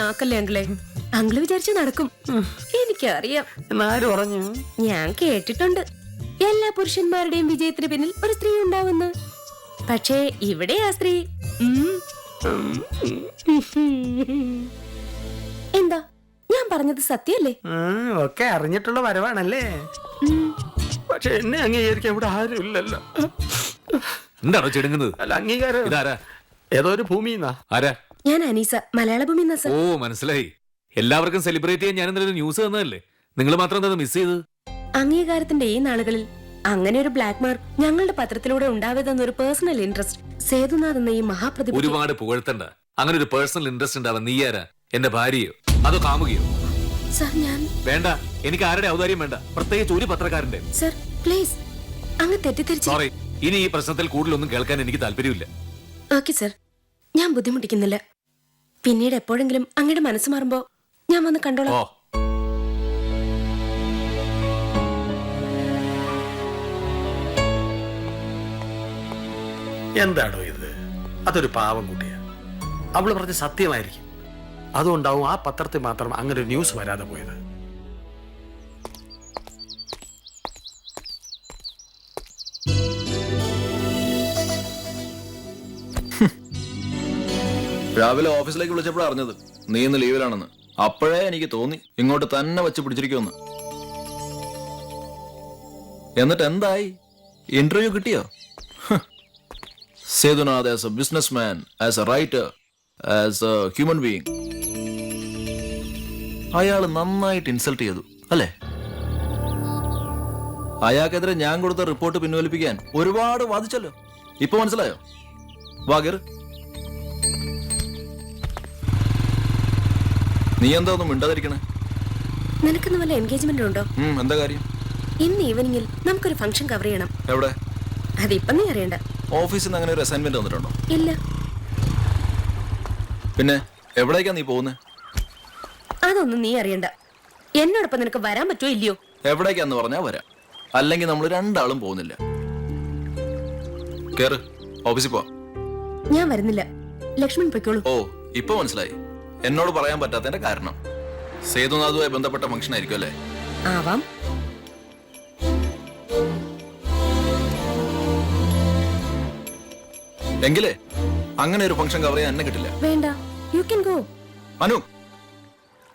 ആക്കല്ലേ അങ്കിളെ. അങ്കിള് വിചാരിച്ച് നടക്കും. എനിക്കറിയാം. എന്നാരും പറഞ്ഞു? ഞാൻ കേട്ടിട്ടുണ്ട് എല്ലാ പുരുഷന്മാരുടെയും വിജയത്തിന് പിന്നിൽ ഒരു സ്ത്രീ ഉണ്ടാവുന്നു. പക്ഷേ ഇവിടെ ആ സ്ത്രീ എന്താ ഞാൻ പറഞ്ഞത് സത്യല്ലേ? ഒക്കെ അറിഞ്ഞിട്ടുള്ള വരവാണല്ലേ. പക്ഷെ എന്നെ അംഗീകരിക്കാൻ ഇവിടെ ആരും ഇല്ലല്ലോ. എന്താണോ ചെടുങ്ങുന്നത്? അല്ല, അംഗീകാരം ഇതാരാ? ഏതോ ഒരു ഭൂമിന്നാ. ആരാ? ഞാൻ അനീസ, മലയാള ഭൂമി. ഓ, മനസ്സിലായി. എല്ലാവർക്കും സെലിബ്രേറ്റ് ചെയ്യാൻ ഞാൻ എന്തെങ്കിലും ന്യൂസ് തന്നതല്ലേ? നിങ്ങൾ മാത്രം എന്താ മിസ് ചെയ്ത്? അംഗീകാരത്തിന്റെ ഈ നാളുകളിൽ അങ്ങനെ ഒരു ബ്ലാക്ക് മാർക്ക് ഞങ്ങളുടെ പത്രത്തിലൂടെ ഉണ്ടാവതെന്നൊരു പേഴ്സണൽ ഇൻട്രസ്റ്റ് സേതുനാഥ് എന്ന ഈ മഹാപ്രതിഭ. ഒരുപാട് പുകഴ്ത്തണ്ട. അങ്ങനെ ഒരു പേഴ്സണൽ ഇൻട്രസ്റ്റ് ഉണ്ടാവാൻ നീ ആരാ? എന്റെ ഭാര്യയോ അതോ കാമുകയോ? സർ, ഞാൻ വേണ്ട, എനിക്ക് ആരുടെ ഔദാര്യം വേണ്ട, പ്രത്യേകിച്ച് ഒരു പത്രക്കാരന്റെ. സർ പ്ലീസ്, അങ്ങ് തെറ്റിദ്ധരിച്ചു. സോറി, ഇനി ഈ പ്രശ്നത്തിൽ കൂടുതലൊന്നും കേൾക്കാൻ എനിക്ക് താല്പര്യമില്ല. ഓക്കെ സർ, ഞാൻ ബുദ്ധിമുട്ടിക്കുന്നില്ല. പിന്നീട് എപ്പോഴെങ്കിലും അങ്ങയുടെ മനസ്സ് മാറുമ്പോ ഞാൻ വന്ന് കണ്ടോളാം. ഓ, എന്താണോ ഇത്? അതൊരു പാവം കുട്ടിയാ. അവള് പറഞ്ഞ സത്യമായിരിക്കും. അതുകൊണ്ടാവും ആ പത്രത്തിൽ മാത്രം അങ്ങനെ ഒരു ന്യൂസ് വരാതെ പോയത്. രാവിലെ ഓഫീസിലേക്ക് വിളിച്ചപ്പോഴാണ് അറിഞ്ഞത് നീ ഇന്ന് ലീവിലാണെന്ന്. അപ്പോഴേ എനിക്ക് തോന്നി ഇങ്ങോട്ട് തന്നെ വെച്ച് പിടിച്ചിരിക്കുമെന്ന്. എന്നിട്ട് എന്തായി? ഇന്റർവ്യൂ കിട്ടിയോ? Sethunath as A businessman, as A writer, as A human being, അയാൾ നന്നായിട്ട് ഇൻസൾട്ട് ചെയ്തു അല്ലേ? അയാൾക്കെതിരെ ഞാൻ കൊടുത്ത റിപ്പോർട്ട് പിൻവലിപ്പിക്കാൻ ഒരുപാട് വാദിച്ചല്ലോ. ഇപ്പൊ മനസ്സിലായോ? വാഗർ, നീ എന്താ ഒന്നും മിണ്ടാതിരിക്കണേ? നിനക്കിന്ന് വല്ല എൻഗേജ്മെന്റ് ഉണ്ടോ? എന്താ കാര്യം? ഇന്ന് ഈവനിങ്ങിൽ നമുക്കൊരു ഫംഗ്ഷൻ കവർ ചെയ്യണം. എവിടെ? അതിപ്പം നീ അറിയണ്ട. ഓഫീസിൽ നിന്ന് അങ്ങനെ ഒരു അസൈൻമെന്റ് വന്നിട്ടുണ്ടോ? ഇല്ല. പിന്നെ എവിടേക്കാ നീ പോകുന്നത്? അതൊന്നും നീ അറിയണ്ട. എന്നോടൊപ്പം നിനക്ക് വരാൻ പറ്റുമോ ഇല്ലയോ? എവിടേക്കാന്ന് പറഞ്ഞാ വരാം, അല്ലെങ്കിൽ നമ്മൾ രണ്ടാളും പോകുന്നില്ല. കേറ്, ഓഫീസിൽ പോ. ഞാൻ വരുന്നില്ല, ലക്ഷ്മൺ പൊയ്ക്കോളൂ. ഓ, ഇപ്പൊ മനസ്സിലായി എന്നോട് പറയാൻ പറ്റാത്തതിന്റെ കാരണം. സേതുനാഥുമായി ബന്ധപ്പെട്ട ഫംഗ്ഷൻ ആയിരിക്കും അല്ലേ? ആവാം. എങ്കിലേ അങ്ങനെ ഒരു ഫംഗ്ഷൻ കവർ ചെയ്യാൻ എന്നെ കിട്ടില്ല. വേണ്ട, you can go. Anu,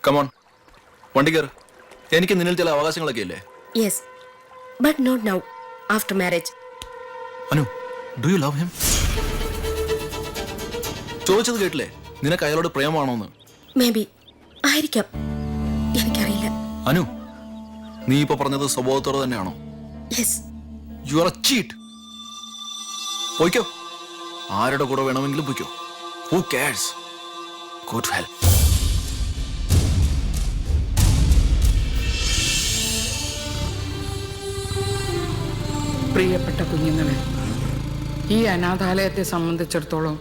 come on, വണ്ടി കയറ്. എനിക്ക് നിന്നിൽ ചില അവകാശങ്ങളൊക്കെ ഇല്ലേ? Yes, but not now, after marriage. Anu, do you love him? ചോദിച്ചത് കേട്ടില്ലേ? നിനക്ക് അയാളോട് പ്രേമമാണോന്ന്? മേ ബി, ആയിരിക്കാം, എനിക്കറിയില്ല. അനു, നീ ഇപ്പൊ പറഞ്ഞത് സ്വഭാവത്തോടെ തന്നെയാണോ? Yes. You are a cheat. പോയിക്കോ, ആരുടെ കൂടെ വേണമെങ്കിലും പോയിക്കോ. Who cares? Go to hell. പ്രിയപ്പെട്ട കുഞ്ഞുങ്ങളെ, ഈ അനാഥാലയത്തെ സംബന്ധിച്ചിടത്തോളം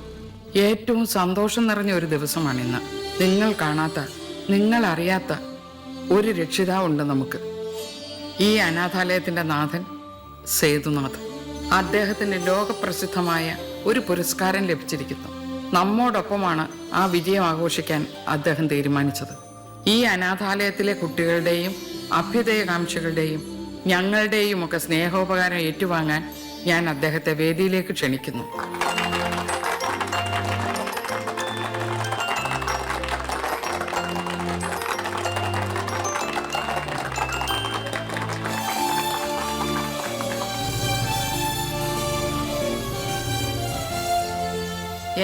ഏറ്റവും സന്തോഷം നിറഞ്ഞ ഒരു ദിവസമാണിന്ന്. നിങ്ങൾ കാണാത്ത, നിങ്ങൾ അറിയാത്ത ഒരു രക്ഷിതാവുണ്ട് നമുക്ക്. ഈ അനാഥാലയത്തിന്റെ നാഥൻ സേതുനാഥ്. അദ്ദേഹത്തിന് ലോകപ്രസിദ്ധമായ ഒരു പുരസ്കാരം ലഭിച്ചിരിക്കുന്നു. നമ്മോടൊപ്പമാണ് ആ വിജയം ആഘോഷിക്കാൻ അദ്ദേഹം തീരുമാനിച്ചത്. ഈ അനാഥാലയത്തിലെ കുട്ടികളുടെയും അഭ്യുദയകാംക്ഷികളുടെയും ഞങ്ങളുടെയും ഒക്കെ സ്നേഹോപകാരം ഏറ്റുവാങ്ങാൻ ഞാൻ അദ്ദേഹത്തെ വേദിയിലേക്ക് ക്ഷണിക്കുന്നു.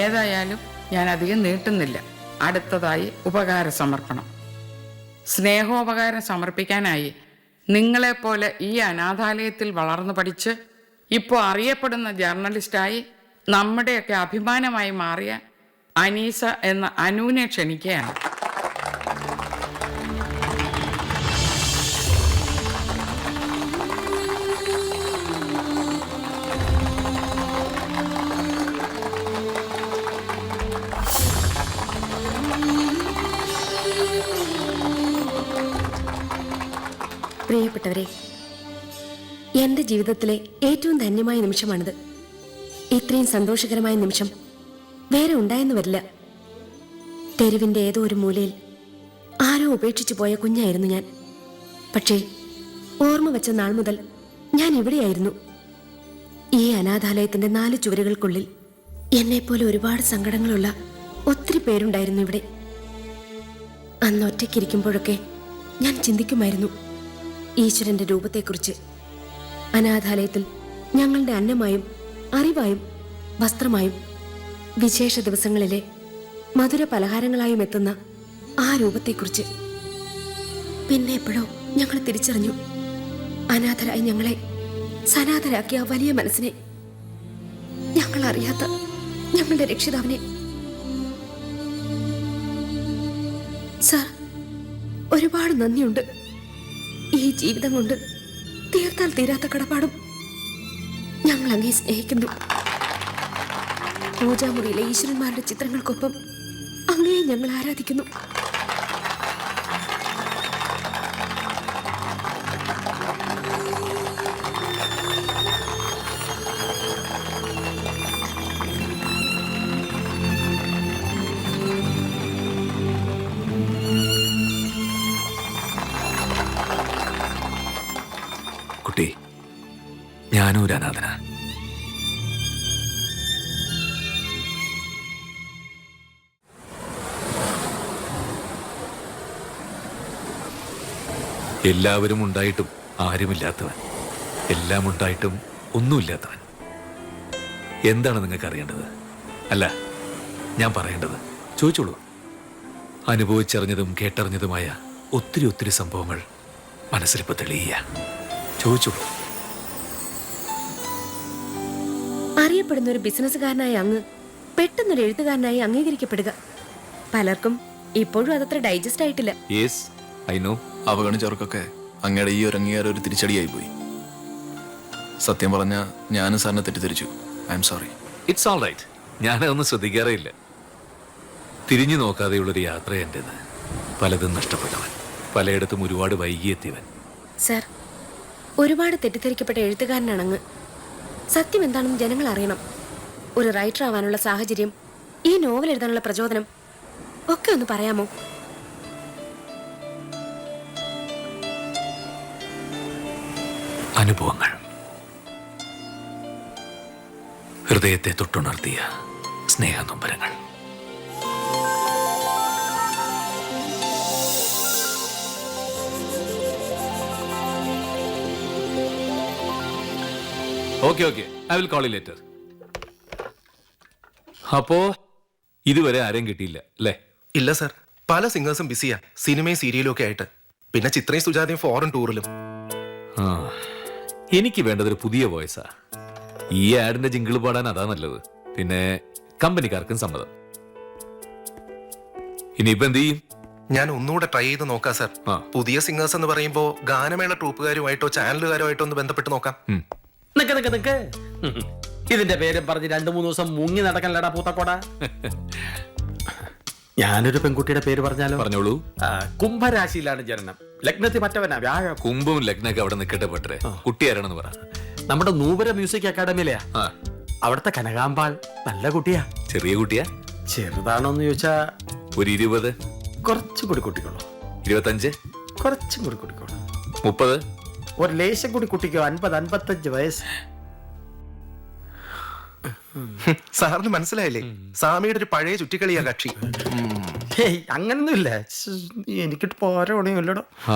ഏതായാലും ഞാൻ അധികം നീട്ടുന്നില്ല. അടുത്തതായി ഉപകാര സമർപ്പണം. സ്നേഹോപകാരം സമർപ്പിക്കാനായി നിങ്ങളെപ്പോലെ ഈ അനാഥാലയത്തിൽ വളർന്നു പഠിച്ച് ഇപ്പോൾ അറിയപ്പെടുന്ന ജേർണലിസ്റ്റായി നമ്മുടെയൊക്കെ അഭിമാനമായി മാറിയ അനീസ എന്ന അനുവിനെ ക്ഷണിക്കുകയാണ്. പ്രിയപ്പെട്ടവരെ, എന്റെ ജീവിതത്തിലെ ഏറ്റവും ധന്യമായ നിമിഷമാണിത്. ഇത്രയും സന്തോഷകരമായ നിമിഷം വേറെ ഉണ്ടായെന്ന് വരില്ല. തെരുവിന്റെ ഏതോ ഒരു മൂലയിൽ ആരോ ഉപേക്ഷിച്ചു പോയ കുഞ്ഞായിരുന്നു ഞാൻ. പക്ഷേ ഓർമ്മ വെച്ച നാൾ മുതൽ ഞാൻ ഇവിടെയായിരുന്നു. ഈ അനാഥാലയത്തിന്റെ 4 ചുവരുകൾക്കുള്ളിൽ എന്നെപ്പോലെ ഒരുപാട് സങ്കടങ്ങളുള്ള ഒത്തിരി പേരുണ്ടായിരുന്നു ഇവിടെ. അന്ന് ഒറ്റയ്ക്കിരിക്കുമ്പോഴൊക്കെ ഞാൻ ചിന്തിക്കുമായിരുന്നു ഈശ്വരന്റെ രൂപത്തെക്കുറിച്ച്. അനാഥാലയത്തിൽ ഞങ്ങളുടെ അന്നമായും അറിവായും വസ്ത്രമായും വിശേഷ ദിവസങ്ങളിലെ മധുര പലഹാരങ്ങളായും എത്തുന്ന ആ രൂപത്തെക്കുറിച്ച്. പിന്നെ എപ്പോഴോ ഞങ്ങൾ തിരിച്ചറിഞ്ഞു അനാഥരായി ഞങ്ങളെ സനാഥരാക്കിയ ആ വലിയ മനസ്സിനെ, ഞങ്ങൾ അറിയാത്ത ഞങ്ങളുടെ രക്ഷിതാവിനെ. സാർ, ഒരുപാട് നന്ദിയുണ്ട്. ഈ ജീവിതം കൊണ്ട് തീർത്താൽ തീരാത്ത കടപ്പാടും. ഞങ്ങൾ അങ്ങേ സ്നേഹിക്കുന്നു. പൂജാമുറിയിലെ ഈശ്വരന്മാരുടെ ചിത്രങ്ങൾക്കൊപ്പം അങ്ങയെ ഞങ്ങൾ ആരാധിക്കുന്നു. കുട്ടി, ഞാനും ഒരു അനാഥന. എല്ലാവരും ഉണ്ടായിട്ടും ആരുമില്ലാത്തവൻ, എല്ലാം ഉണ്ടായിട്ടും ഒന്നുമില്ലാത്തവൻ. എന്താണ് നിങ്ങൾക്ക് അറിയേണ്ടത്? അല്ല, ഞാൻ പറയേണ്ടത്. ചോദിച്ചോളൂ. അനുഭവിച്ചറിഞ്ഞതും കേട്ടറിഞ്ഞതുമായ ഒത്തിരി ഒത്തിരി സംഭവങ്ങൾ മനസ്സിലിപ്പോൾ തെളിയ. ചോദിച്ചോളൂ. അറിയപ്പെടുന്ന ഒരു ബിസിനസ്സുകാരനായ അങ്ങ് പെട്ടെന്നൊരു എഴുത്തുകാരനായി അംഗീകരിക്കപ്പെടുക. പലർക്കും ഇപ്പോഴും അതത്ര ഡൈജസ്റ്റ് ആയിട്ടില്ല. Yes, I know. അവഗണിച്ചവർക്കൊക്കെ അങ്ങയുടെ ഈ ഒരു അംഗീകാരം ഒരു തിരിച്ചടിയായി പോയി. സത്യം പറഞ്ഞ ഞാനും സാറിനെ തെറ്റിദ്ധരിച്ചു. I am sorry. It's all right. ഞാനതൊന്നും ശ്രദ്ധിക്കാറേ ഇല്ല. തിരിഞ്ഞു നോക്കാതെയുള്ളൊരു യാത്ര എൻ്റേത്. പലതും നഷ്ടപ്പെട്ടവൻ, പലയിടത്തും ഒരുപാട് വൈകിയെത്തിയവൻ. സർ, ഒരുപാട് തെറ്റിദ്ധരിക്കപ്പെട്ട എഴുത്തുകാരനാണ് അങ്ങ്. സത്യം എന്താണെന്ന് ജനങ്ങൾ അറിയണം. ഒരു റൈറ്റർ ആവാനുള്ള സാഹചര്യം, ഈ നോവൽ എഴുതാനുള്ള പ്രചോദനം ഒക്കെ ഒന്ന് പറയാമോ? അനുഭവങ്ങൾ, ഹൃദയത്തെ തൊട്ടുണർത്തിയ സ്നേഹനൊമ്പരങ്ങൾ. Okay okay, I will call you later. അപ്പോ ഇതുവരെ ആരെയും കിട്ടിയില്ല അല്ലേ? ഇല്ല സർ, പല സിംഗേഴ്സും ബിസിയാ, സിനിമയും സീരിയലും ഒക്കെ ആയിട്ട്. പിന്നെ ചിത്രയും സുജാതയും ഫോറിൻ ടൂറിലും. ആ, എനിക്ക് വേണ്ടതൊരു പുതിയ വോയിസാ. ഈ ആഡിന്റെ ജിങ്കിൾ പാടാൻ അതാ നല്ലത്. പിന്നെ കമ്പനിക്കാർക്കും സമ്മതം. ഇനിയിപ്പോ എന്ത് ചെയ്യും? ഞാൻ ഒന്നുകൂടെ ട്രൈ ചെയ്ത് നോക്കാം സർ. ആ. പുതിയ സിംഗേഴ്സ് എന്ന് പറയുമ്പോ ഗാനമേള ട്രൂപ്പുകാരുമായിട്ടോ ചാനലുകാരുമായിട്ടോ ഒന്ന് ബന്ധപ്പെട്ട് നോക്കാം. നിക്ക് ഇതിന്റെ പേരും പറഞ്ഞ് 2-3 ദിവസം മുങ്ങി നടക്കലടാ പൂത്തക്കോട. ഞാനൊരു പെൺകുട്ടിയുടെ പേര് പറഞ്ഞാലോ? പറഞ്ഞോളൂ. കുംഭരാശിയിലാണ് ജനനം, ലഗ്നത്തിൽ മറ്റവനാ വ്യാഴം. കുംഭവും ലഗ്നൊക്കെ അവിടെ നിൽക്കട്ടെ പറ്റേ. കുട്ടിയാരാണെന്ന് പറ. നമ്മുടെ നൂപുര മ്യൂസിക് അക്കാഡമിയിലെയാ. ആ, അവിടുത്തെ കനകാമ്പാൾ നല്ല കുട്ടിയാ. ചെറിയ കുട്ടിയാ? ചെറുതാണോന്ന് ചോദിച്ചാ ഒരു 20, കുറച്ചും കൂടി കുട്ടിക്കോളൂ. 25, കുറച്ചും കൂടി കുട്ടിക്കോളൂ. 30, ഒരു ലേശം കൂടി കുട്ടിക്കോ. 50-55 വയസ്സ്. സാറിന് മനസ്സിലായില്ലേ? സ്വാമിയുടെ ഒരു പഴയ ചുറ്റിക്കളിയാ കക്ഷി. ഹേയ്, അങ്ങനൊന്നുമില്ല. എനിക്കിട്ട് പോരണില്ലടോ. ആ,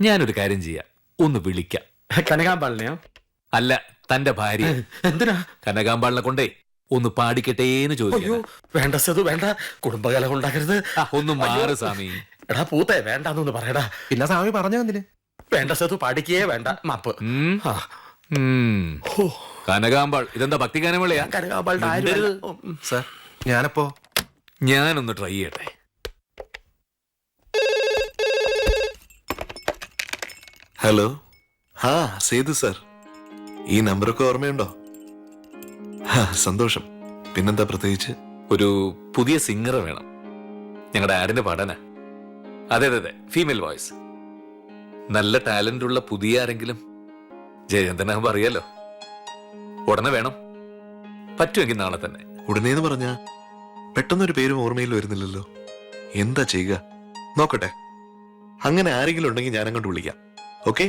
ഞാനൊരു കാര്യം ചെയ്യാം, ഒന്ന് വിളിക്കാം. കനകാമ്പാളിനെയോ? അല്ല, തന്റെ ഭാര്യ. എന്തിനാ? കനകാമ്പാളിനെ കൊണ്ടേ ഒന്ന് പാടിക്കട്ടേന്ന് അയ്യോ, ചോദിച്ചു. വേണ്ട സതു, വേണ്ട. കുടുംബകലം ഉണ്ടാക്കരുത്. ഒന്ന് മാറ് സ്വാമി. എടാ പൂത്തേ, വേണ്ടെന്നൊന്ന് പറയടാ. പിന്നെ സ്വാമി പറഞ്ഞു എന്തിന്? വേണ്ട സതു, പാടിക്കേ വേണ്ട. മാപ്പ്. ആ. കനകാമ്പാൾ, ഇതെന്താ ഭക്തിഗാനം വിളിയാ? കനകാമ്പാളുടെ ആരും മിണ്ടരുത്. അല്ല. സർ, ഞാനപ്പോ ഞാനൊന്ന് ട്രൈ ചെയ്യട്ടെ. ഹലോ. ആ, സേതു സർ. ഈ നമ്പറൊക്കെ ഓർമ്മയുണ്ടോ? സന്തോഷം. പിന്നെന്താ പ്രത്യേകിച്ച്? ഒരു പുതിയ സിംഗറെ വേണം. ഞങ്ങളുടെ ആഡിന്റെ പാടാനാ. അതെ അതെ അതെ, ഫീമെയിൽ വോയിസ്. നല്ല ടാലന്റ് ഉള്ള പുതിയ ആരെങ്കിലും. ജയചന്ദ്രനാകുമ്പോ അറിയാലോ. ഉടനെ വേണം. പറ്റുമെങ്കിൽ നാളെ തന്നെ. ഉടനേന്ന് പറഞ്ഞാ പെട്ടെന്നൊരു പേരും ഓർമ്മയിൽ വരുന്നില്ലല്ലോ. എന്താ ചെയ്യുക നോക്കട്ടെ. അങ്ങനെ ആരെങ്കിലും ഉണ്ടെങ്കിൽ ഞാൻ അങ്ങോട്ട് വിളിക്കാം. ഓക്കെ?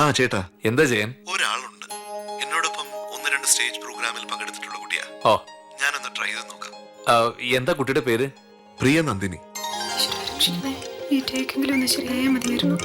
ആ ചേട്ടാ, എന്താ ജയൻ? ഒരാളുണ്ട് എന്നോടൊപ്പം 1-2 സ്റ്റേജ് പ്രോഗ്രാമിൽ പങ്കെടുത്തിട്ടുള്ള കുട്ടിയാ. ഓ, ഞാനൊന്ന് ട്രൈ ചെയ്ത് നോക്കാം. എന്താ കുട്ടിയുടെ പേര്? പ്രിയ നന്ദിനി. ഈ ടേക്കെങ്കിലും ഒന്ന് ശരിയായാൽ മതിയായിരുന്നു.